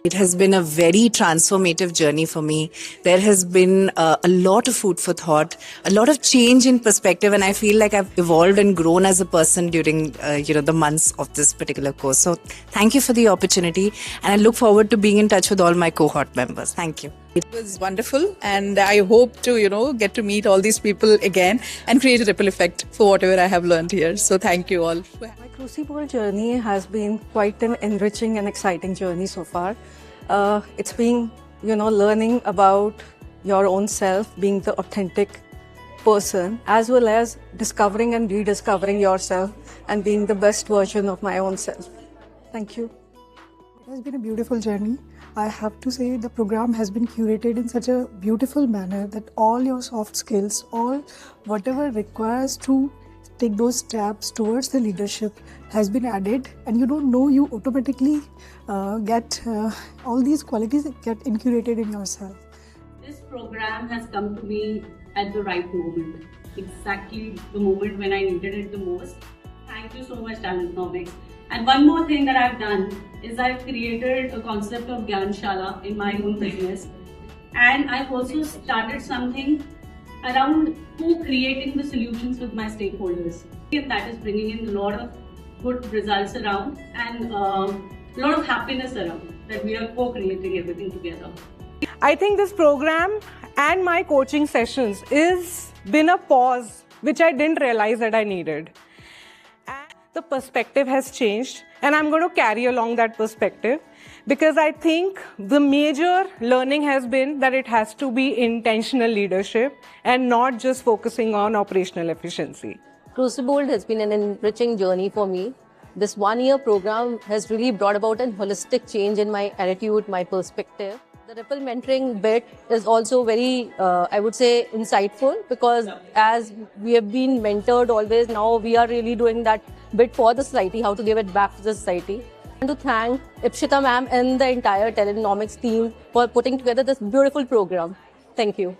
It has been a very transformative journey for me. There has been a lot of food for thought, a lot of change in perspective, and I feel like I've evolved and grown as a person during the months of this particular course. So thank you for the opportunity, and I look forward to being in touch with all my cohort members. Thank you. It was wonderful, and I hope to, get to meet all these people again and create a ripple effect for whatever I have learned here. So thank you all. My Crucible journey has been quite an enriching and exciting journey so far. It's been, learning about your own self, being the authentic person, as well as discovering and rediscovering yourself and being the best version of my own self. Thank you. It has been a beautiful journey. I have to say the program has been curated in such a beautiful manner that all your soft skills, all whatever requires to take those steps towards the leadership has been added, and you don't know, you automatically get all these qualities get incurated in yourself. This program has come to me at the right moment, exactly the moment when I needed it the most. Thank you so much, Talentnomics. And one more thing that I've done is I've created a concept of Gyanshala in my own business, and I've also started something around co-creating the solutions with my stakeholders. And that is bringing in a lot of good results around and a lot of happiness around that we are co-creating everything together. I think this program and my coaching sessions is been a pause which I didn't realize that I needed. And the perspective has changed, and I'm going to carry along that perspective, because I think the major learning has been that it has to be intentional leadership and not just focusing on operational efficiency. Crucible has been an enriching journey for me. This one-year program has really brought about a holistic change in my attitude, my perspective. The Ripple mentoring bit is also very, I would say, insightful, because as we have been mentored always, now we are really doing that bit for the society, how to give it back to the society. And to thank Ipshita ma'am and the entire Talentnomics team for putting together this beautiful program. Thank you.